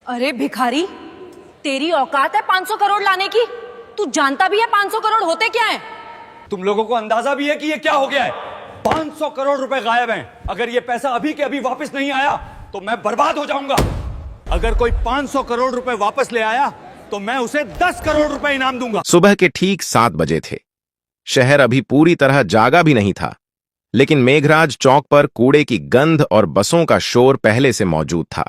अरे भिखारी, तेरी औकात है 500 करोड़ लाने की? तू जानता भी है 500 करोड़ होते क्या है? तुम लोगों को अंदाजा भी है कि ये क्या हो गया है? 500 करोड़ रुपए गायब हैं। अगर ये पैसा अभी के अभी वापस नहीं आया तो मैं बर्बाद हो जाऊंगा। अगर कोई 500 करोड़ रुपए वापस ले आया तो मैं उसे 10 करोड़ रुपए इनाम दूंगा। सुबह के ठीक 7 बजे थे। शहर अभी पूरी तरह जागा भी नहीं था, लेकिन मेघराज चौक पर कूड़े की गंध और बसों का शोर पहले से मौजूद था।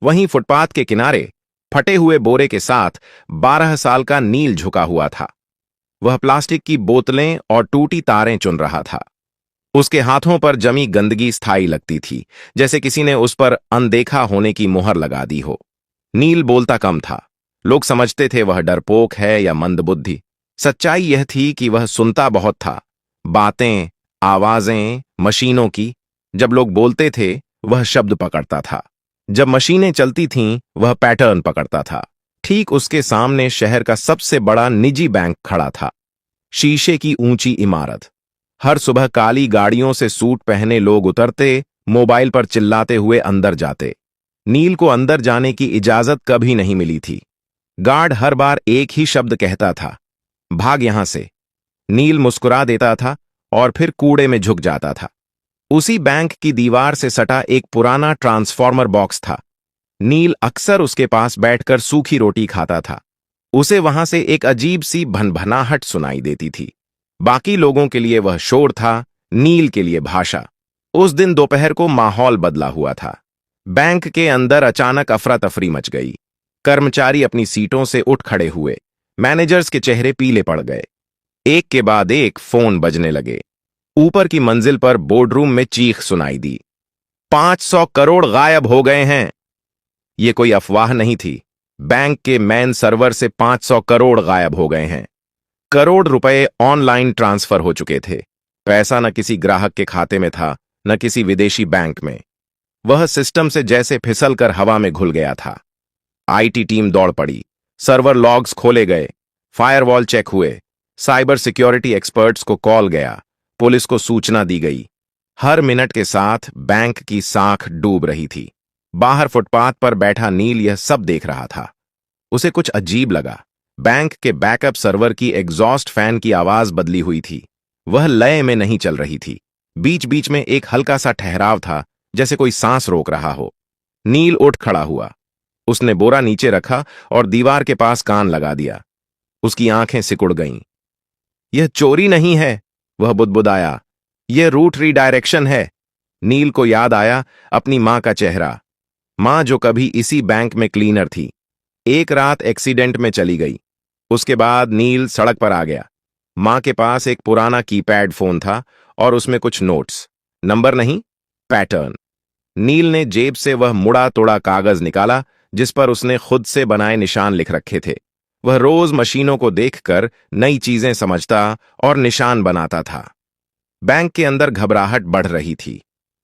वहीं फुटपाथ के किनारे फटे हुए बोरे के साथ 12 साल का नील झुका हुआ था। वह प्लास्टिक की बोतलें और टूटी तारें चुन रहा था। उसके हाथों पर जमी गंदगी स्थायी लगती थी, जैसे किसी ने उस पर अनदेखा होने की मुहर लगा दी हो। नील बोलता कम था। लोग समझते थे वह डरपोक है या मंदबुद्धि। सच्चाई यह थी कि वह सुनता बहुत था। बातें, आवाजें, मशीनों की। जब लोग बोलते थे वह शब्द पकड़ता था। जब मशीनें चलती थीं वह पैटर्न पकड़ता था। ठीक उसके सामने शहर का सबसे बड़ा निजी बैंक खड़ा था। शीशे की ऊंची इमारत। हर सुबह काली गाड़ियों से सूट पहने लोग उतरते, मोबाइल पर चिल्लाते हुए अंदर जाते। नील को अंदर जाने की इजाजत कभी नहीं मिली थी। गार्ड हर बार एक ही शब्द कहता था, भाग यहां से। नील मुस्कुरा देता था और फिर कूड़े में झुक जाता था। उसी बैंक की दीवार से सटा एक पुराना ट्रांसफॉर्मर बॉक्स था। नील अक्सर उसके पास बैठकर सूखी रोटी खाता था। उसे वहां से एक अजीब सी भनभनाहट सुनाई देती थी। बाकी लोगों के लिए वह शोर था, नील के लिए भाषा। उस दिन दोपहर को माहौल बदला हुआ था। बैंक के अंदर अचानक अफरा तफरी मच गई। कर्मचारी अपनी सीटों से उठ खड़े हुए। मैनेजर्स के चेहरे पीले पड़ गए। एक के बाद एक फोन बजने लगे। ऊपर की मंजिल पर बोर्डरूम में चीख सुनाई दी, 500 करोड़ गायब हो गए हैं। यह कोई अफवाह नहीं थी। बैंक के मेन सर्वर से 500 करोड़ गायब हो गए हैं। करोड़ रुपए ऑनलाइन ट्रांसफर हो चुके थे। पैसा न किसी ग्राहक के खाते में था, न किसी विदेशी बैंक में। वह सिस्टम से जैसे फिसलकर हवा में घुल गया था। आईटी टीम दौड़ पड़ी। सर्वर लॉग्स खोले गए, फायरवॉल चेक हुए, साइबर सिक्योरिटी एक्सपर्ट्स को कॉल गया, पुलिस को सूचना दी गई। हर मिनट के साथ बैंक की साख डूब रही थी। बाहर फुटपाथ पर बैठा नील यह सब देख रहा था। उसे कुछ अजीब लगा। बैंक के बैकअप सर्वर की एग्जॉस्ट फैन की आवाज बदली हुई थी। वह लय में नहीं चल रही थी। बीच बीच में एक हल्का सा ठहराव था, जैसे कोई सांस रोक रहा हो। नील उठ खड़ा हुआ। उसने बोरा नीचे रखा और दीवार के पास कान लगा दिया। उसकी आंखें सिकुड़ गईं। यह चोरी नहीं है, वह बुदबुदाया। यह रूट रीडायरेक्शन है। नील को याद आया अपनी मां का चेहरा। मां जो कभी इसी बैंक में क्लीनर थी। एक रात एक्सीडेंट में चली गई। उसके बाद नील सड़क पर आ गया। मां के पास एक पुराना कीपैड फोन था और उसमें कुछ नोट्स। नंबर नहीं, पैटर्न। नील ने जेब से वह मुड़ा तोड़ा कागज निकाला जिस पर उसने खुद से बनाए निशान लिख रखे थे। वह रोज मशीनों को देखकर नई चीजें समझता और निशान बनाता था। बैंक के अंदर घबराहट बढ़ रही थी।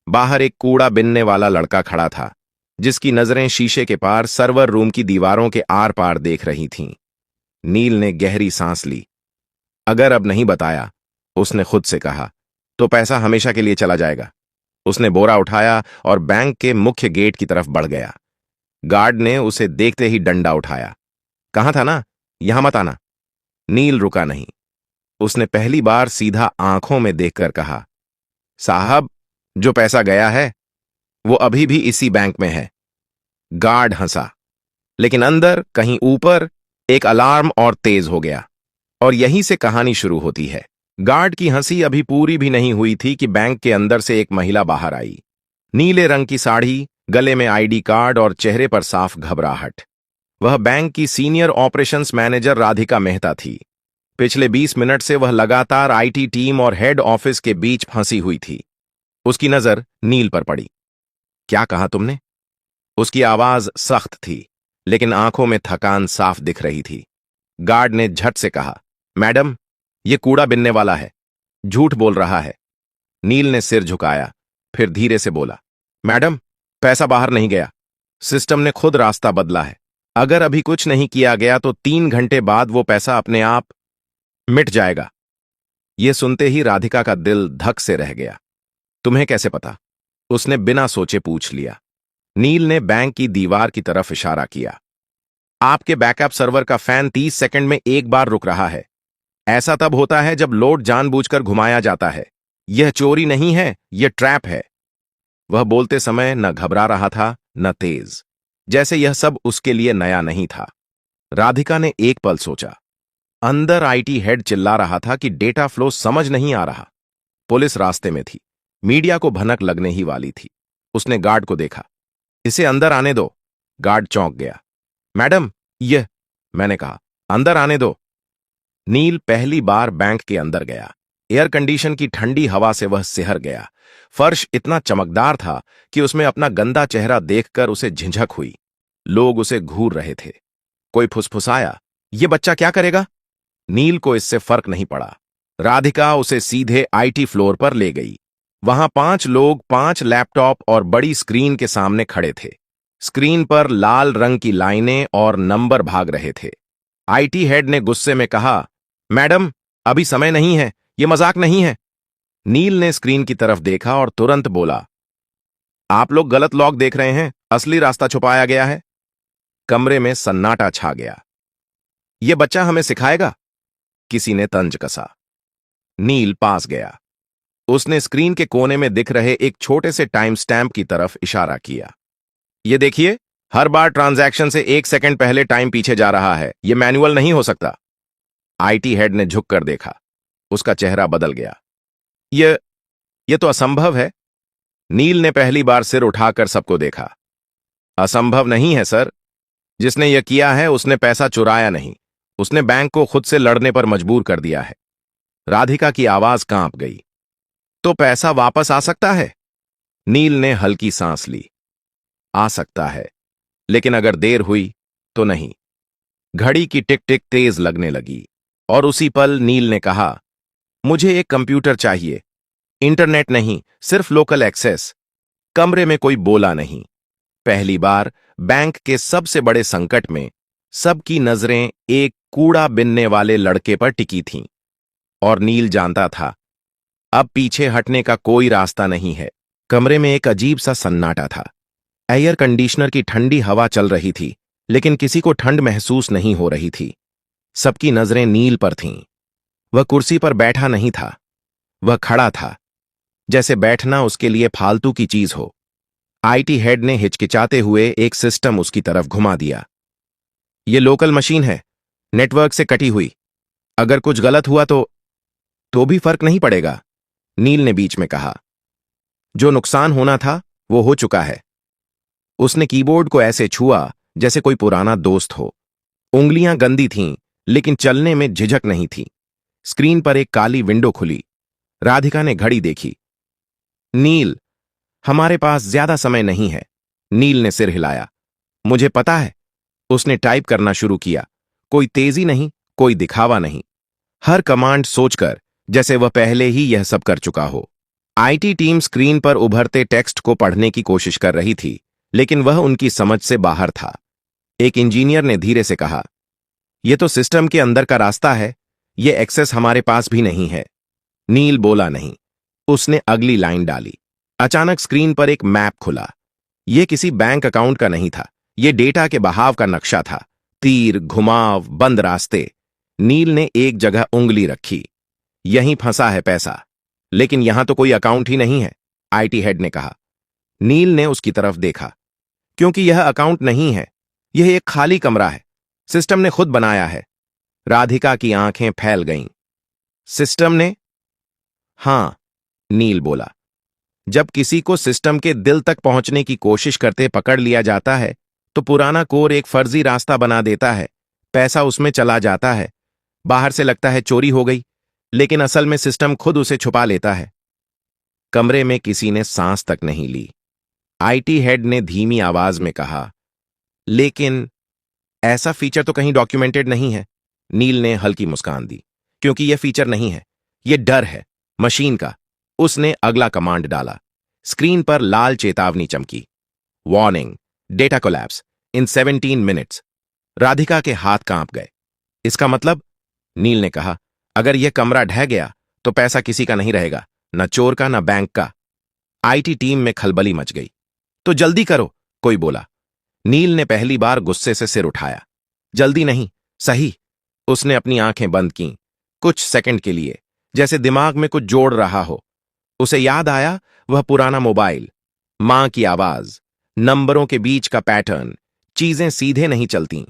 बाहर एक कूड़ा बिनने वाला लड़का खड़ा था, जिसकी नजरें शीशे के पार सर्वर रूम की दीवारों के आर पार देख रही थीं। नील ने गहरी सांस ली। अगर अब नहीं बताया, उसने खुद से कहा, तो पैसा हमेशा के लिए चला जाएगा। उसने बोरा उठाया और बैंक के मुख्य गेट की तरफ बढ़ गया। गार्ड ने उसे देखते ही डंडा उठाया। कहा था ना, यहां मत आना। नील रुका नहीं। उसने पहली बार सीधा आंखों में देखकर कहा, साहब, जो पैसा गया है वो अभी भी इसी बैंक में है। गार्ड हंसा, लेकिन अंदर कहीं ऊपर एक अलार्म और तेज हो गया। और यहीं से कहानी शुरू होती है। गार्ड की हंसी अभी पूरी भी नहीं हुई थी कि बैंक के अंदर से एक महिला बाहर आई। नीले रंग की साड़ी, गले में आईडी कार्ड और चेहरे पर साफ घबराहट। वह बैंक की senior operations manager Radhika Mehta थी। पिछले 20 मिनट से वह लगातार आईटी टीम और हेड ऑफिस के बीच फंसी हुई थी। उसकी नजर नील पर पड़ी। क्या कहा तुमने? उसकी आवाज सख्त थी, लेकिन आंखों में थकान साफ दिख रही थी। गार्ड ने झट से कहा, मैडम, यह कूड़ा बिनने वाला है, झूठ बोल रहा है। नील ने सिर झुकाया, फिर धीरे से बोला, मैडम, पैसा बाहर नहीं गया। सिस्टम ने खुद रास्ता बदला है। अगर अभी कुछ नहीं किया गया तो 3 घंटे बाद वो पैसा अपने आप मिट जाएगा। यह सुनते ही राधिका का दिल धक से रह गया। तुम्हें कैसे पता? उसने बिना सोचे पूछ लिया। नील ने बैंक की दीवार की तरफ इशारा किया। आपके बैकअप सर्वर का फैन 30 सेकंड में एक बार रुक रहा है। ऐसा तब होता है जब लोड जानबूझकर घुमाया जाता है। यह चोरी नहीं है, यह ट्रैप है। वह बोलते समय न घबरा रहा था न तेज, जैसे यह सब उसके लिए नया नहीं था। राधिका ने एक पल सोचा। अंदर आईटी हेड चिल्ला रहा था कि डेटा फ्लो समझ नहीं आ रहा। पुलिस रास्ते में थी, मीडिया को भनक लगने ही वाली थी। उसने गार्ड को देखा। इसे अंदर आने दो। गार्ड चौंक गया। मैडम, यह, मैंने कहा, अंदर आने दो। नील पहली बार बैंक के अंदर गया। एयर कंडीशन की ठंडी हवा से वह सिहर गया। फर्श इतना चमकदार था कि उसमें अपना गंदा चेहरा देखकर उसे झिझक हुई। लोग उसे घूर रहे थे। कोई फुसफुसाया, ये बच्चा क्या करेगा? नील को इससे फर्क नहीं पड़ा। राधिका उसे सीधे आईटी फ्लोर पर ले गई। वहां 5 लोग 5 लैपटॉप और बड़ी स्क्रीन के सामने खड़े थे। स्क्रीन पर लाल रंग की लाइनें और नंबर भाग रहे थे। आईटी हेड ने गुस्से में कहा, मैडम, अभी समय नहीं है, यह मजाक नहीं है। नील ने स्क्रीन की तरफ देखा और तुरंत बोला, आप लोग गलत लॉक देख रहे हैं, असली रास्ता छुपाया गया है। कमरे में सन्नाटा छा गया। यह बच्चा हमें सिखाएगा? किसी ने तंज कसा। नील पास गया। उसने स्क्रीन के कोने में दिख रहे एक छोटे से टाइम स्टैम्प की तरफ इशारा किया। यह देखिए, हर बार ट्रांजैक्शन से 1 सेकंड पहले टाइम पीछे जा रहा है। यह मैनुअल नहीं हो सकता। आईटी हेड ने झुककर देखा। उसका चेहरा बदल गया। यह तो असंभव है। नील ने पहली बार सिर उठाकर सबको देखा। असंभव नहीं है सर। जिसने यह किया है उसने पैसा चुराया नहीं, उसने बैंक को खुद से लड़ने पर मजबूर कर दिया है। राधिका की आवाज कांप गई। तो पैसा वापस आ सकता है? नील ने हल्की सांस ली। आ सकता है, लेकिन अगर देर हुई तो नहीं। घड़ी की टिक टिक तेज लगने लगी और उसी पल नील ने कहा, मुझे एक कंप्यूटर चाहिए। इंटरनेट नहीं, सिर्फ लोकल एक्सेस। कमरे में कोई बोला नहीं। पहली बार बैंक के सबसे बड़े संकट में सबकी नजरें एक कूड़ा बिनने वाले लड़के पर टिकी थीं। और नील जानता था, अब पीछे हटने का कोई रास्ता नहीं है। कमरे में एक अजीब सा सन्नाटा था। एयर कंडीशनर की ठंडी हवा चल रही थी, लेकिन किसी को ठंड महसूस नहीं हो रही थी। सबकी नजरें नील पर थीं। वह कुर्सी पर बैठा नहीं था, वह खड़ा था, जैसे बैठना उसके लिए फालतू की चीज हो। आईटी हेड ने हिचकिचाते हुए एक सिस्टम उसकी तरफ घुमा दिया। यह लोकल मशीन है, नेटवर्क से कटी हुई। अगर कुछ गलत हुआ तो भी फर्क नहीं पड़ेगा, नील ने बीच में कहा। जो नुकसान होना था वो हो चुका है। उसने कीबोर्ड को ऐसे छुआ जैसे कोई पुराना दोस्त हो। उंगलियां गंदी थीं, लेकिन चलने में झिझक नहीं थी। स्क्रीन पर एक काली विंडो खुली। राधिका ने घड़ी देखी। नील, हमारे पास ज्यादा समय नहीं है। नील ने सिर हिलाया। मुझे पता है। उसने टाइप करना शुरू किया। कोई तेजी नहीं, कोई दिखावा नहीं। हर कमांड सोचकर, जैसे वह पहले ही यह सब कर चुका हो। आईटी टीम स्क्रीन पर उभरते टेक्स्ट को पढ़ने की कोशिश कर रही थी, लेकिन वह उनकी समझ से बाहर था। एक इंजीनियर ने धीरे से कहा, यह तो सिस्टम के अंदर का रास्ता है, यह एक्सेस हमारे पास भी नहीं है। नील बोला नहीं। उसने अगली लाइन डाली। अचानक स्क्रीन पर एक मैप खुला। यह किसी बैंक अकाउंट का नहीं था, यह डेटा के बहाव का नक्शा था। तीर, घुमाव, बंद रास्ते। नील ने एक जगह उंगली रखी। यहीं फंसा है पैसा। लेकिन यहां तो कोई अकाउंट ही नहीं है, आईटी हेड ने कहा। नील ने उसकी तरफ देखा। क्योंकि यह अकाउंट नहीं है, यह एक खाली कमरा है। सिस्टम ने खुद बनाया है। राधिका की आंखें फैल गईं। सिस्टम ने? हां, नील बोला। जब किसी को सिस्टम के दिल तक पहुंचने की कोशिश करते पकड़ लिया जाता है, तो पुराना कोर एक फर्जी रास्ता बना देता है। पैसा उसमें चला जाता है। बाहर से लगता है चोरी हो गई, लेकिन असल में सिस्टम खुद उसे छुपा लेता है। कमरे में किसी ने सांस तक नहीं ली। आईटी हेड ने धीमी आवाज में कहा, लेकिन ऐसा फीचर तो कहीं डॉक्यूमेंटेड नहीं है। नील ने हल्की मुस्कान दी। क्योंकि यह फीचर नहीं है, यह डर है, मशीन का। उसने अगला कमांड डाला। स्क्रीन पर लाल चेतावनी चमकी। वार्निंग, डेटा कोलैप्स इन 17 मिनट्स। राधिका के हाथ कांप गए। इसका मतलब? नील ने कहा, अगर यह कमरा ढह गया तो पैसा किसी का नहीं रहेगा, न चोर का न बैंक का। आईटी टीम में खलबली मच गई। तो जल्दी करो, कोई बोला। नील ने पहली बार गुस्से से सिर उठाया। जल्दी नहीं, सही। उसने अपनी आंखें बंद कीं, कुछ सेकंड के लिए, जैसे दिमाग में कुछ जोड़ रहा हो। उसे याद आया वह पुराना मोबाइल, मां की आवाज, नंबरों के बीच का पैटर्न। चीजें सीधे नहीं चलती,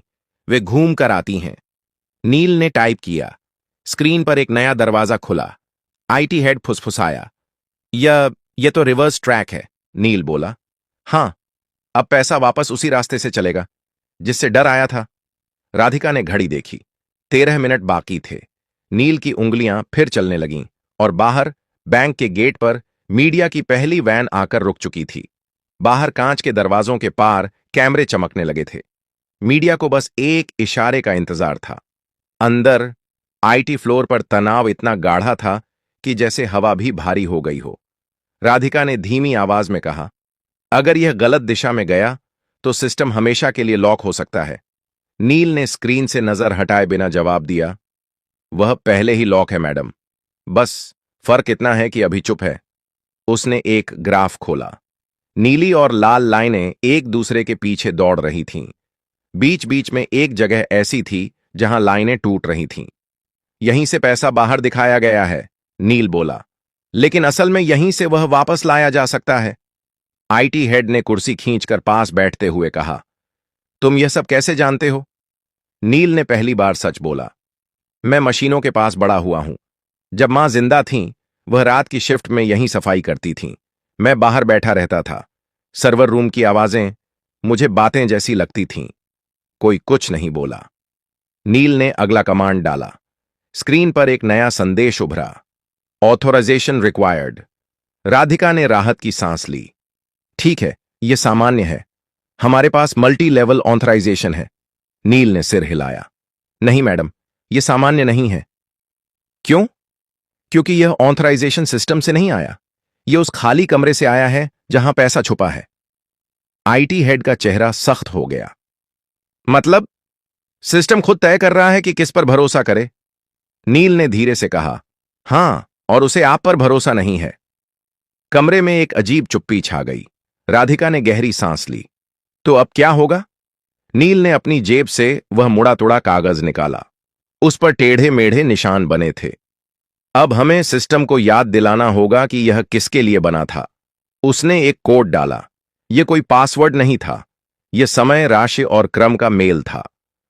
वे घूम कर आती हैं। नील ने टाइप किया। स्क्रीन पर एक नया दरवाजा खुला। आईटी हेड फुसफुसाया। यह तो रिवर्स ट्रैक है, नील बोला। हां, अब पैसा वापस उसी रास्ते से चलेगा जिससे डर आया था। राधिका ने घड़ी देखी। 13 मिनट बाकी थे। नील की उंगलियां फिर चलने लगीं और बाहर बैंक के गेट पर मीडिया की पहली वैन आकर रुक चुकी थी। बाहर कांच के दरवाजों के पार कैमरे चमकने लगे थे। मीडिया को बस एक इशारे का इंतजार था। अंदर आईटी फ्लोर पर तनाव इतना गाढ़ा था कि जैसे हवा भी भारी हो गई हो। राधिका ने धीमी आवाज में कहा, अगर यह गलत दिशा में गया तो सिस्टम हमेशा के लिए लॉक हो सकता है। नील ने स्क्रीन से नजर हटाए बिना जवाब दिया, वह पहले ही लॉक है मैडम, बस फर्क इतना है कि अभी चुप है। उसने एक ग्राफ खोला। नीली और लाल लाइनें एक दूसरे के पीछे दौड़ रही थीं। बीच बीच में एक जगह ऐसी थी जहां लाइनें टूट रही थीं। यहीं से पैसा बाहर दिखाया गया है, नील बोला, लेकिन असल में यहीं से वह वापस लाया जा सकता है। आईटी हेड ने कुर्सी खींचकर पास बैठते हुए कहा, तुम यह सब कैसे जानते हो? नील ने पहली बार सच बोला, मैं मशीनों के पास बड़ा हुआ हूं। जब मां जिंदा थीं, वह रात की शिफ्ट में यहीं सफाई करती थीं। मैं बाहर बैठा रहता था। सर्वर रूम की आवाजें मुझे बातें जैसी लगती थीं। कोई कुछ नहीं बोला। नील ने अगला कमांड डाला। स्क्रीन पर एक नया संदेश उभरा, ऑथोराइजेशन रिक्वायर्ड। राधिका ने राहत की सांस ली। ठीक है, यह सामान्य है, हमारे पास मल्टी लेवल ऑथराइजेशन है। नील ने सिर हिलाया। नहीं मैडम, यह सामान्य नहीं है। क्यों? क्योंकि यह ऑथराइजेशन सिस्टम से नहीं आया, यह उस खाली कमरे से आया है जहां पैसा छुपा है। आईटी हेड का चेहरा सख्त हो गया। मतलब सिस्टम खुद तय कर रहा है कि किस पर भरोसा करे? नील ने धीरे से कहा, हां, और उसे आप पर भरोसा नहीं है। कमरे में एक अजीब चुप्पी छा गई। राधिका ने गहरी सांस ली। तो अब क्या होगा? नील ने अपनी जेब से वह मुड़ा तुड़ा कागज निकाला। उस पर टेढ़े मेढ़े निशान बने थे। अब हमें सिस्टम को याद दिलाना होगा कि यह किसके लिए बना था। उसने एक कोड डाला। यह कोई पासवर्ड नहीं था, यह समय, राशि और क्रम का मेल था।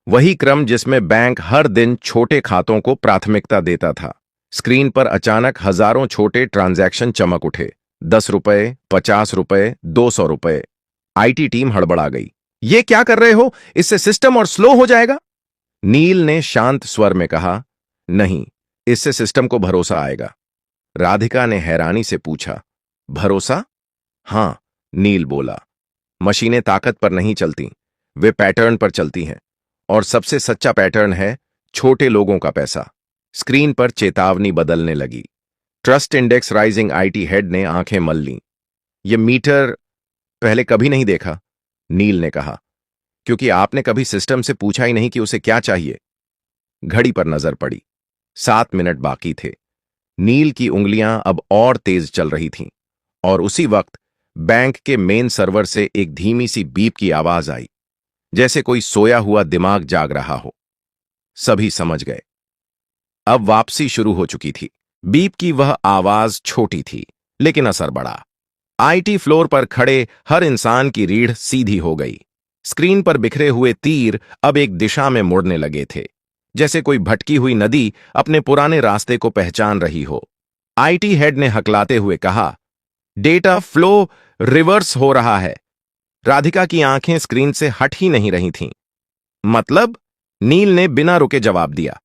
वही क्रम जिसमें बैंक हर दिन छोटे खातों को प्राथमिकता देता था। स्क्रीन पर अचानक हजारों छोटे ट्रांजैक्शन चमक उठे। 10 रुपए, 50 रुपए, 200 रुपए। आईटी टीम हड़बड़ा गई। ये क्या कर रहे हो? इससे सिस्टम और स्लो हो जाएगा। नील ने शांत स्वर में कहा, नहीं, इससे सिस्टम को भरोसा आएगा। राधिका ने हैरानी से पूछा, भरोसा? हां, नील बोला। मशीनें ताकत पर नहीं चलती, वे पैटर्न पर चलती हैं, और सबसे सच्चा पैटर्न है छोटे लोगों का पैसा। स्क्रीन पर चेतावनी बदलने लगी। Trust index rising. IT head ने आंखें मल लीं। यह मीटर पहले कभी नहीं देखा, नील ने कहा, क्योंकि आपने कभी सिस्टम से पूछा ही नहीं कि उसे क्या चाहिए। घड़ी पर नजर पड़ी। 7 मिनट बाकी थे। नील की उंगलियां अब और तेज चल रही थीं, और उसी वक्त बैंक के मेन सर्वर से एक धीमी सी बीप की आवाज आई, जैसे कोई सोया हुआ दिमाग जाग रहा हो। सभी समझ गए, अब वापसी शुरू हो चुकी थी। बीप की वह आवाज छोटी थी, लेकिन असर बड़ा। आईटी फ्लोर पर खड़े हर इंसान की रीढ़ सीधी हो गई। स्क्रीन पर बिखरे हुए तीर अब एक दिशा में मुड़ने लगे थे, जैसे कोई भटकी हुई नदी अपने पुराने रास्ते को पहचान रही हो। आईटी हेड ने हकलाते हुए कहा, डेटा फ्लो रिवर्स हो रहा है। राधिका की आंखें स्क्रीन से हट ही नहीं रही थीं। मतलब? नील ने बिना रुके जवाब दिया,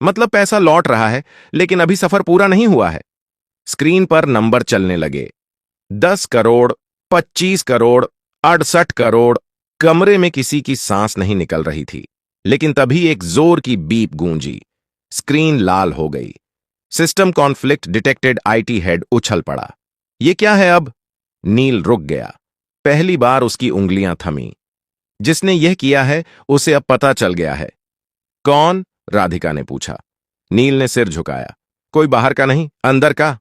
मतलब पैसा लौट रहा है, लेकिन अभी सफर पूरा नहीं हुआ है। स्क्रीन पर नंबर चलने लगे। 10 करोड़, 25 करोड़, 68 करोड़। कमरे में किसी की सांस नहीं निकल रही थी, लेकिन तभी एक जोर की बीप गूंजी। स्क्रीन लाल हो गई। System conflict detected. IT head उछल पड़ा। यह क्या है अब? नील रुक गया। पहली बार उसकी उंगलियां थमी। जिसने यह किया है उसे अब पता चल गया है। कौन? राधिका ने पूछा। नील ने सिर झुकाया। कोई बाहर का नहीं, अंदर का।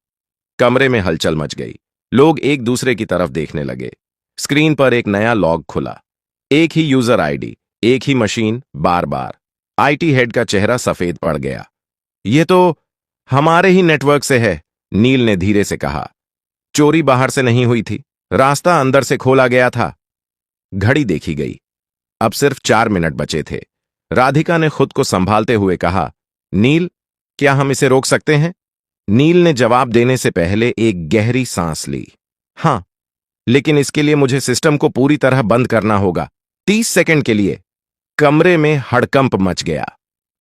कमरे में हलचल मच गई। लोग एक दूसरे की तरफ देखने लगे। स्क्रीन पर एक नया लॉग खुला। एक ही यूजर आईडी, एक ही मशीन, बार बार। आईटी हेड का चेहरा सफेद पड़ गया। ये तो हमारे ही नेटवर्क से है, नील ने धीरे से कहा। चोरी बाहर से नहीं हुई थी, रास्ता अंदर से खोला गया था। घड़ी देखी गई। अब सिर्फ 4 मिनट बचे थे। राधिका ने खुद को संभालते हुए कहा, नील, क्या हम इसे रोक सकते हैं? नील ने जवाब देने से पहले एक गहरी सांस ली। हां, लेकिन इसके लिए मुझे सिस्टम को पूरी तरह बंद करना होगा। 30 सेकंड के लिए। कमरे में हड़कंप मच गया।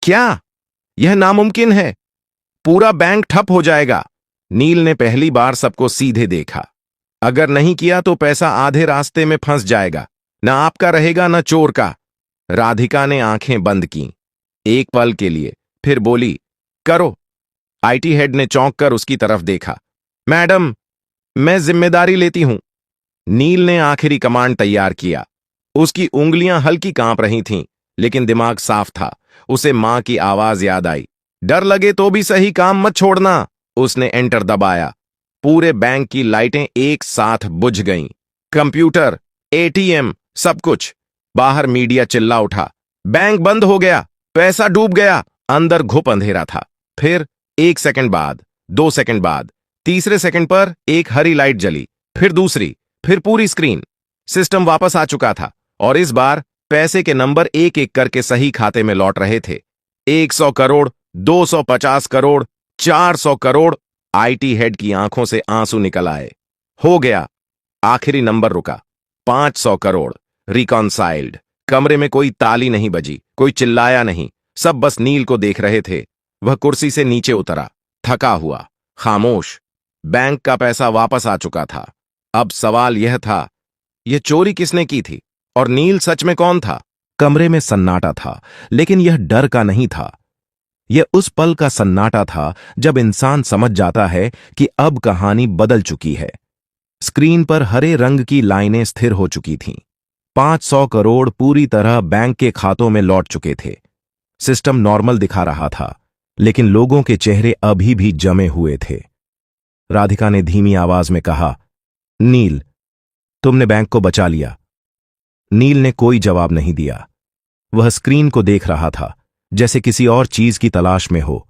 क्या? यह नामुमकिन है। पूरा बैंक ठप हो जाएगा। नील ने पहली बार सबको सीधे देखा। अगर नहीं किया तो पैसा आधे रास्ते में फंस जाएगा, न आपका रहेगा न चोर का। राधिका ने आंखें बंद की एक पल के लिए, फिर बोली, करो। आईटी हेड ने चौंक कर उसकी तरफ देखा। मैडम, मैं जिम्मेदारी लेती हूं। नील ने आखिरी कमांड तैयार किया। उसकी उंगलियां हल्की कांप रही थीं, लेकिन दिमाग साफ था। उसे मां की आवाज याद आई, डर लगे तो भी सही काम मत छोड़ना। उसने एंटर दबाया। पूरे बैंक की लाइटें एक साथ बुझ गईं। कंप्यूटर, एटीएम, सब कुछ। बाहर मीडिया चिल्ला उठा, बैंक बंद हो गया, पैसा डूब गया। अंदर घुप अंधेरा था। फिर 1 सेकंड बाद, 2 सेकंड बाद, तीसरे सेकंड पर एक हरी लाइट जली, फिर दूसरी, फिर पूरी स्क्रीन। सिस्टम वापस आ चुका था और इस बार पैसे के नंबर एक एक करके सही खाते में लौट रहे थे। 100 करोड़, 250 करोड़, 400 करोड़। आईटी हेड की आंखों से आंसू निकल आए। हो गया। आखिरी नंबर रुका। 500 करोड़। रिकॉन्साइल्ड। कमरे में कोई ताली नहीं बजी, कोई चिल्लाया नहीं। सब बस नील को देख रहे थे। वह कुर्सी से नीचे उतरा, थका हुआ, खामोश। बैंक का पैसा वापस आ चुका था। अब सवाल यह था, यह चोरी किसने की थी और नील सच में कौन था? कमरे में सन्नाटा था, लेकिन यह डर का नहीं था। यह उस पल का सन्नाटा था जब इंसान समझ जाता है कि अब कहानी बदल चुकी है। स्क्रीन पर हरे रंग की लाइनें स्थिर हो चुकी थीं। 500 करोड़ पूरी तरह बैंक के खातों में लौट चुके थे। सिस्टम नॉर्मल दिखा रहा था, लेकिन लोगों के चेहरे अभी भी जमे हुए थे। राधिका ने धीमी आवाज में कहा, नील, तुमने बैंक को बचा लिया। नील ने कोई जवाब नहीं दिया। वह स्क्रीन को देख रहा था, जैसे किसी और चीज की तलाश में हो।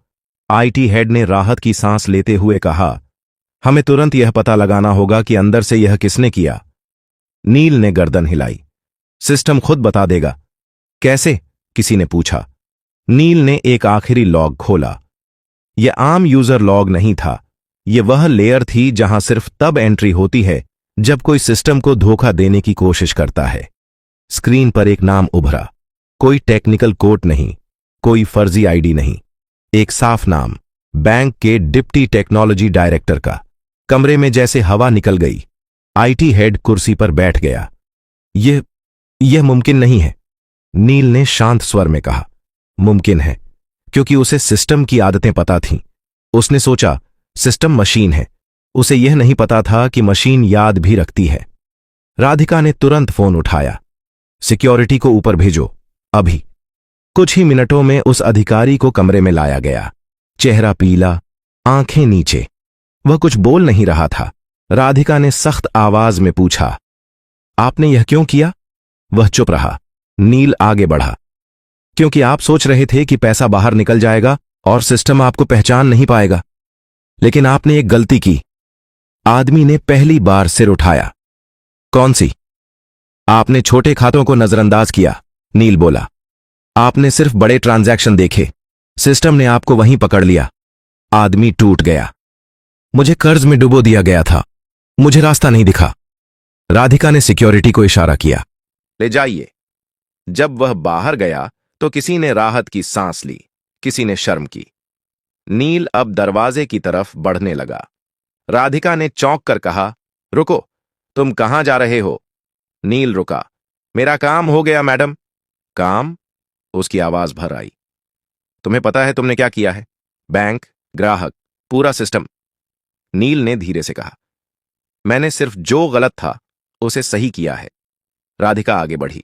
आईटी हेड ने राहत की सांस लेते हुए कहा, हमें तुरंत यह पता लगाना होगा कि अंदर से यह किसने किया। नील ने गर्दन हिलाई। सिस्टम खुद बता देगा। कैसे? किसी ने पूछा। नील ने एक आखिरी लॉग खोला। यह आम यूजर लॉग नहीं था। यह वह लेयर थी जहां सिर्फ तब एंट्री होती है जब कोई सिस्टम को धोखा देने की कोशिश करता है। स्क्रीन पर एक नाम उभरा। कोई टेक्निकल कोड नहीं, कोई फर्जी आईडी नहीं, एक साफ नाम, बैंक के डिप्टी टेक्नोलॉजी डायरेक्टर का। कमरे में जैसे हवा निकल गई। आईटी हेड कुर्सी पर बैठ गया। यह मुमकिन नहीं है, नील ने शांत स्वर में कहा। मुमकिन है, क्योंकि उसे सिस्टम की आदतें पता थीं। उसने सोचा, सिस्टम मशीन है। उसे यह नहीं पता था कि मशीन याद भी रखती है। राधिका ने तुरंत फोन उठाया। सिक्योरिटी को ऊपर भेजो, अभी। कुछ ही मिनटों में उस अधिकारी को कमरे में लाया गया। चेहरा पीला, आंखें नीचे। वह कुछ बोल नहीं रहा था। राधिका ने सख्त आवाज में पूछा, आपने यह क्यों किया? वह चुप रहा। नील आगे बढ़ा, क्योंकि आप सोच रहे थे कि पैसा बाहर निकल जाएगा और सिस्टम आपको पहचान नहीं पाएगा। लेकिन आपने एक गलती की। आदमी ने पहली बार सिर उठाया। कौन सी? आपने छोटे खातों को नजरअंदाज किया, नील बोला। आपने सिर्फ बड़े ट्रांजैक्शन देखे। सिस्टम ने आपको वहीं पकड़ लिया। आदमी टूट गया। मुझे कर्ज में डुबो दिया गया था। मुझे रास्ता नहीं दिखा। राधिका ने सिक्योरिटी को इशारा किया, ले जाइए। जब वह बाहर गया तो किसी ने राहत की सांस ली, किसी ने शर्म की। नील अब दरवाजे की तरफ बढ़ने लगा। राधिका ने चौंक कर कहा, रुको, तुम कहां जा रहे हो? नील रुका। मेरा काम हो गया मैडम। काम? उसकी आवाज भर आई। तुम्हें पता है तुमने क्या किया है? बैंक, ग्राहक, पूरा सिस्टम। नील ने धीरे से कहा, मैंने सिर्फ जो गलत था उसे सही किया है। राधिका आगे बढ़ी।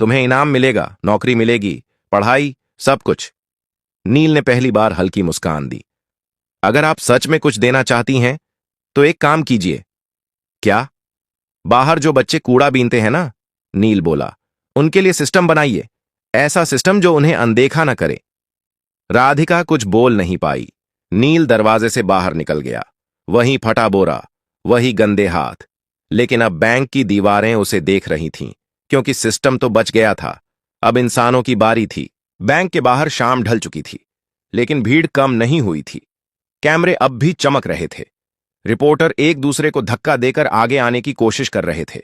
तुम्हें इनाम मिलेगा, नौकरी मिलेगी, पढ़ाई, सब कुछ। नील ने पहली बार हल्की मुस्कान दी। अगर आप सच में कुछ देना चाहती हैं तो एक काम कीजिए। क्या? बाहर जो बच्चे कूड़ा बीनते हैं ना, नील बोला, उनके लिए सिस्टम बनाइए, ऐसा सिस्टम जो उन्हें अनदेखा न करे। राधिका कुछ बोल नहीं पाई। नील दरवाजे से बाहर निकल गया। वही फटा बोरा, वही गंदे हाथ, लेकिन अब बैंक की दीवारें उसे देख रही थीं, क्योंकि सिस्टम तो बच गया था। अब इंसानों की बारी थी। बैंक के बाहर शाम ढल चुकी थी, लेकिन भीड़ कम नहीं हुई थी। कैमरे अब भी चमक रहे थे। रिपोर्टर एक दूसरे को धक्का देकर आगे आने की कोशिश कर रहे थे।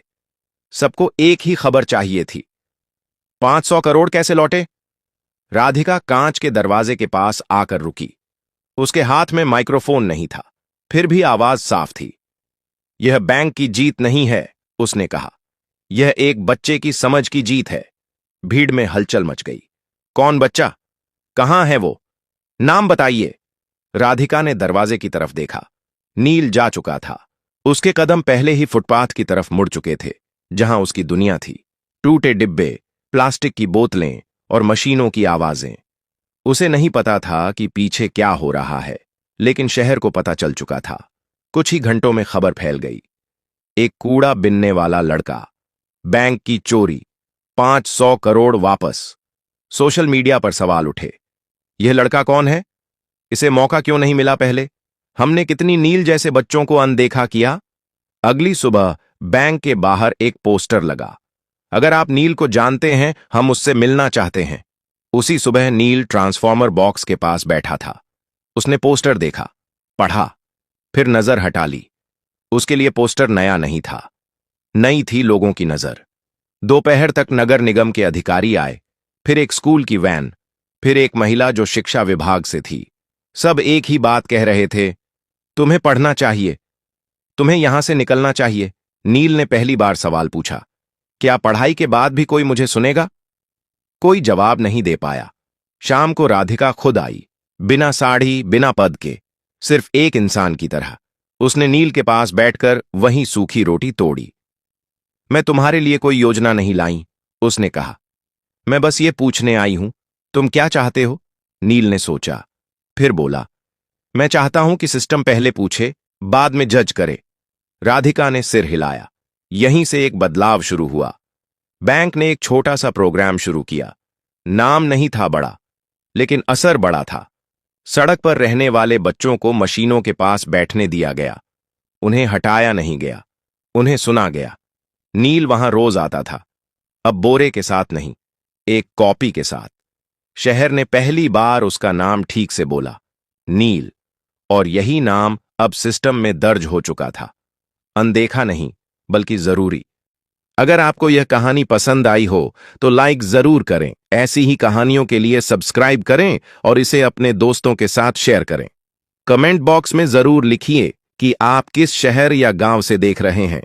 सबको एक ही खबर चाहिए थी। 500 करोड़ कैसे लौटे? राधिका कांच के दरवाजे के पास आकर रुकी। उसके हाथ में माइक्रोफोन नहीं था, फिर भी आवाज साफ थी। यह बैंक की जीत नहीं है, उसने कहा। यह एक बच्चे की समझ की जीत है। भीड़ में हलचल मच गई। कौन बच्चा? कहां है वो? नाम बताइए। राधिका ने दरवाजे की तरफ देखा। नील जा चुका था। उसके कदम पहले ही फुटपाथ की तरफ मुड़ चुके थे, जहां उसकी दुनिया थी। टूटे डिब्बे, प्लास्टिक की बोतलें और मशीनों की आवाजें। उसे नहीं पता था कि पीछे क्या हो रहा है, लेकिन शहर को पता चल चुका था। कुछ ही घंटों में खबर फैल गई। एक कूड़ा बिनने वाला लड़का, बैंक की चोरी, 500 करोड़ वापस। सोशल मीडिया पर सवाल उठे। यह लड़का कौन है? इसे मौका क्यों नहीं मिला पहले? हमने कितनी नील जैसे बच्चों को अनदेखा किया? अगली सुबह बैंक के बाहर एक पोस्टर लगा। अगर आप नील को जानते हैं, हम उससे मिलना चाहते हैं। उसी सुबह नील ट्रांसफॉर्मर बॉक्स के पास बैठा था। उसने पोस्टर देखा, पढ़ा, फिर नजर हटा ली। उसके लिए पोस्टर नया नहीं था, नई थी लोगों की नजर। दोपहर तक नगर निगम के अधिकारी आए, फिर एक स्कूल की वैन, फिर एक महिला जो शिक्षा विभाग से थी। सब एक ही बात कह रहे थे, तुम्हें पढ़ना चाहिए, तुम्हें यहां से निकलना चाहिए। नील ने पहली बार सवाल पूछा, क्या पढ़ाई के बाद भी कोई मुझे सुनेगा? कोई जवाब नहीं दे पाया। शाम को राधिका खुद आई, बिना साड़ी, बिना पद के, सिर्फ एक इंसान की तरह। उसने नील के पास बैठकर वहीं सूखी रोटी तोड़ी। मैं तुम्हारे लिए कोई योजना नहीं लाई, उसने कहा। मैं बस ये पूछने आई हूं, तुम क्या चाहते हो? नील ने सोचा, फिर बोला, मैं चाहता हूं कि सिस्टम पहले पूछे, बाद में जज करे। राधिका ने सिर हिलाया। यहीं से एक बदलाव शुरू हुआ। बैंक ने एक छोटा सा प्रोग्राम शुरू किया। नाम नहीं था बड़ा, लेकिन असर बड़ा था। सड़क पर रहने वाले बच्चों को मशीनों के पास बैठने दिया गया। उन्हें हटाया नहीं गया, उन्हें सुना गया। नील वहां रोज आता था, अब बोरे के साथ नहीं, एक कॉपी के साथ। शहर ने पहली बार उसका नाम ठीक से बोला, नील, और यही नाम अब सिस्टम में दर्ज हो चुका था। अनदेखा नहीं, बल्कि जरूरी। अगर आपको यह कहानी पसंद आई हो तो लाइक जरूर करें। ऐसी ही कहानियों के लिए सब्सक्राइब करें और इसे अपने दोस्तों के साथ शेयर करें। कमेंट बॉक्स में जरूर लिखिए कि आप किस शहर या गांव से देख रहे हैं।